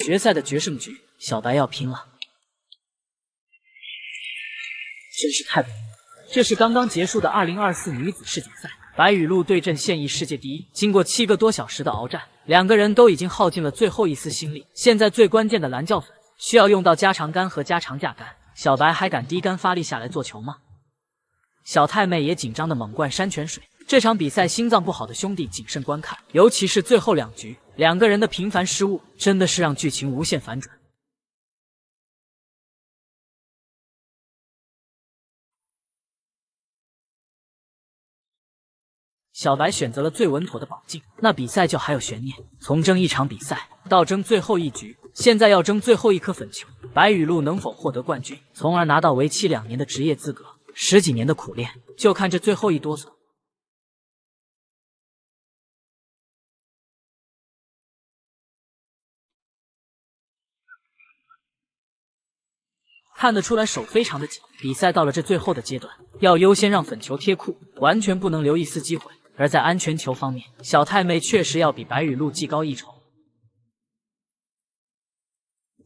决赛的决胜局，小白要拼了，真是太不容易了。这是刚刚结束的2024女子世锦赛，白雨露对阵现役世界第一。经过7个多小时的鏖战，两个人都已经耗尽了最后一丝心力。现在最关键的蓝教粉需要用到加长杆和加长架杆，小白还敢低杆发力下来做球吗？小太妹也紧张的猛灌山泉水。这场比赛心脏不好的兄弟谨慎观看，尤其是最后2局，两个人的频繁失误真的是让剧情无限反转。小白选择了最稳妥的保进，那比赛就还有悬念。从争一场比赛到争最后一局，现在要争最后一颗粉球，白雨露能否获得冠军，从而拿到为期2年的职业资格？10几年的苦练，就看这最后一哆嗦。看得出来手非常的紧，比赛到了这最后的阶段，要优先让粉球贴库，完全不能留一丝机会。而在安全球方面，小太妹确实要比白雨露技高一筹。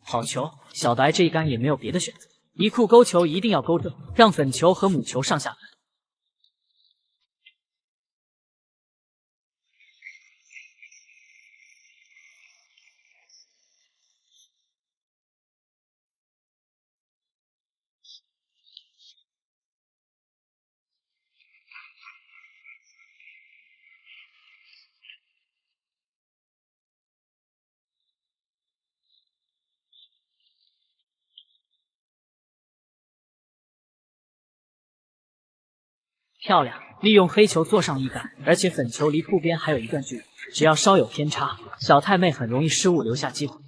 好球，小白这一杆也没有别的选择，一库勾球一定要勾正，让粉球和母球上下篮。漂亮，利用黑球做上一杆，而且粉球离库边还有一段距离，只要稍有偏差，小太妹很容易失误留下机会。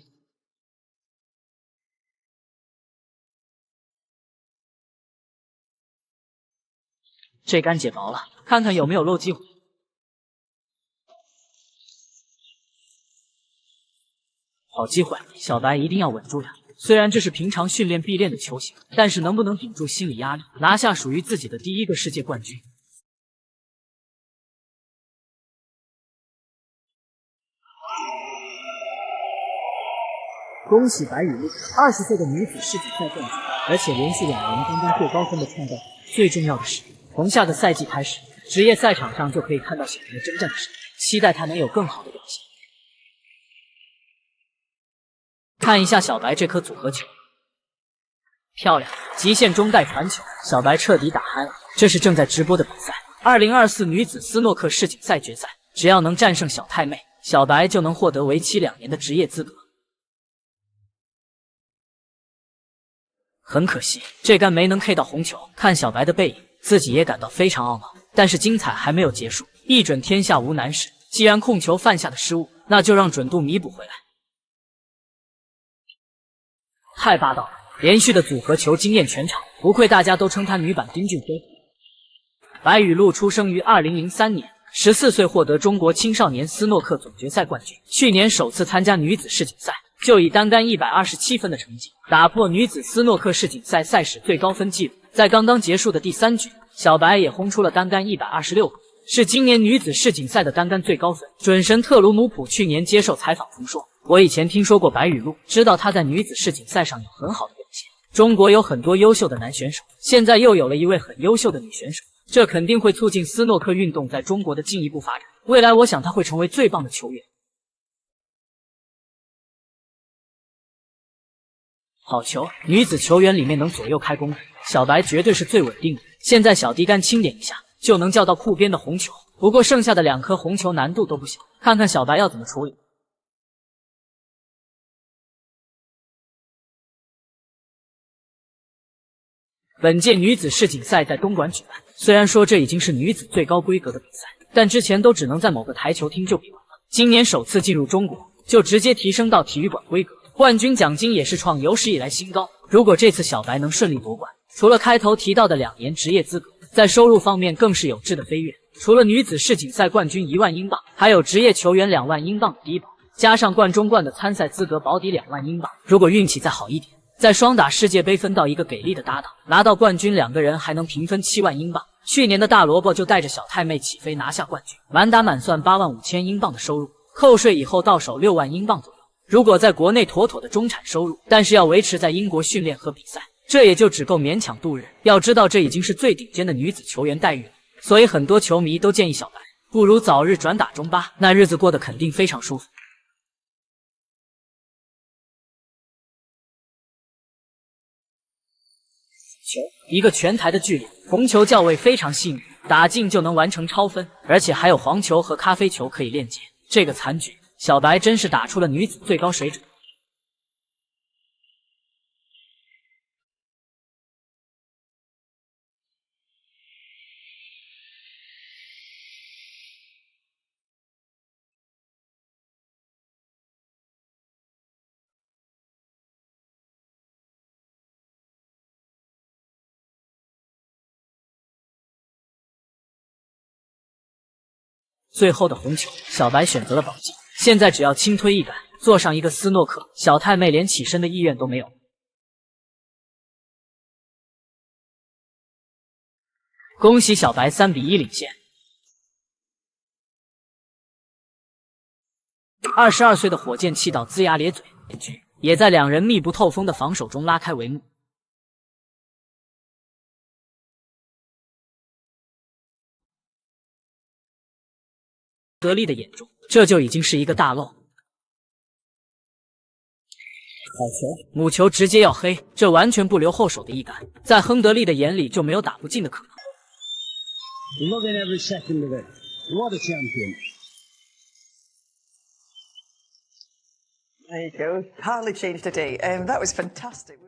这杆解薄了，看看有没有漏机会。好机会，小白一定要稳住呀！虽然这是平常训练必练的球型，但是能不能顶住心理压力，拿下属于自己的第1个世界冠军？恭喜白雨露，20岁的女子世锦赛冠军，而且连续2年刚刚最高分的创造。最重要的是，从下个赛季开始，职业赛场上就可以看到小白征战的身影，期待她能有更好的表现。看一下小白这颗组合球，漂亮，极限中带传球，小白彻底打嗨了。这是正在直播的比赛，2024女子斯诺克世锦赛决赛，只要能战胜小太妹，小白就能获得为期2年的职业资格。很可惜，这杆没能 K 到红球。看小白的背影，自己也感到非常懊恼。但是精彩还没有结束，一准天下无难事。既然控球犯下的失误，那就让准度弥补回来。太霸道了，连续的组合球惊艳全场，不愧大家都称她女版丁俊晖。白雨露出生于2003年，14岁获得中国青少年斯诺克总决赛冠军。去年首次参加女子世锦赛，就以单杆127分的成绩打破女子斯诺克世锦赛赛事最高分纪录。在刚刚结束的第3局，小白也轰出了单杆126分，是今年女子世锦赛的单杆最高分。准神特鲁姆普去年接受采访曾说：“我以前听说过白雨露，知道她在女子世锦赛上有很好的表现。中国有很多优秀的男选手，现在又有了一位很优秀的女选手，这肯定会促进斯诺克运动在中国的进一步发展。未来我想她会成为最棒的球员。”好球！女子球员里面能左右开弓的，小白绝对是最稳定的。现在小低杆轻点一下，就能叫到库边的红球。不过剩下的2颗红球难度都不小，看看小白要怎么处理。本届女子世锦赛在东莞举办，虽然说这已经是女子最高规格的比赛，但之前都只能在某个台球厅就比完了。今年首次进入中国，就直接提升到体育馆规格。冠军奖金也是创有史以来新高。如果这次小白能顺利夺冠，除了开头提到的2年职业资格，在收入方面更是有质的飞跃。除了女子世锦赛冠军1万英镑，还有职业球员2万英镑的低保，加上冠中冠的参赛资格保底2万英镑。如果运气再好一点，在双打世界杯分到一个给力的搭档，拿到冠军，2个人还能平分7万英镑。去年的大萝卜就带着小太妹起飞拿下冠军，满打满算8万5千英镑的收入，扣税以后到手6万英镑左右。如果在国内妥妥的中产收入，但是要维持在英国训练和比赛，这也就只够勉强度日。要知道，这已经是最顶尖的女子球员待遇了。所以很多球迷都建议小白，不如早日转打中巴，那日子过得肯定非常舒服。球，一个全台的距离，红球较位非常细腻，打进就能完成超分，而且还有黄球和咖啡球可以链接。这个残局，小白真是打出了女子最高水准。最后的红球，小白选择了保级。现在只要轻推一杆，坐上一个斯诺克，小太妹连起身的意愿都没有。恭喜小白3比1领先。22岁的火箭气到龇牙咧嘴，也在两人密不透风的防守中拉开帷幕。德利的眼中，这就已经是一个大漏。好球，母球直接要黑，这完全不留后手的一杆，在亨德利的眼里就没有打不进的可能。Loving every second of it. What a champion. There you go. Hardly changed a day. That was fantastic.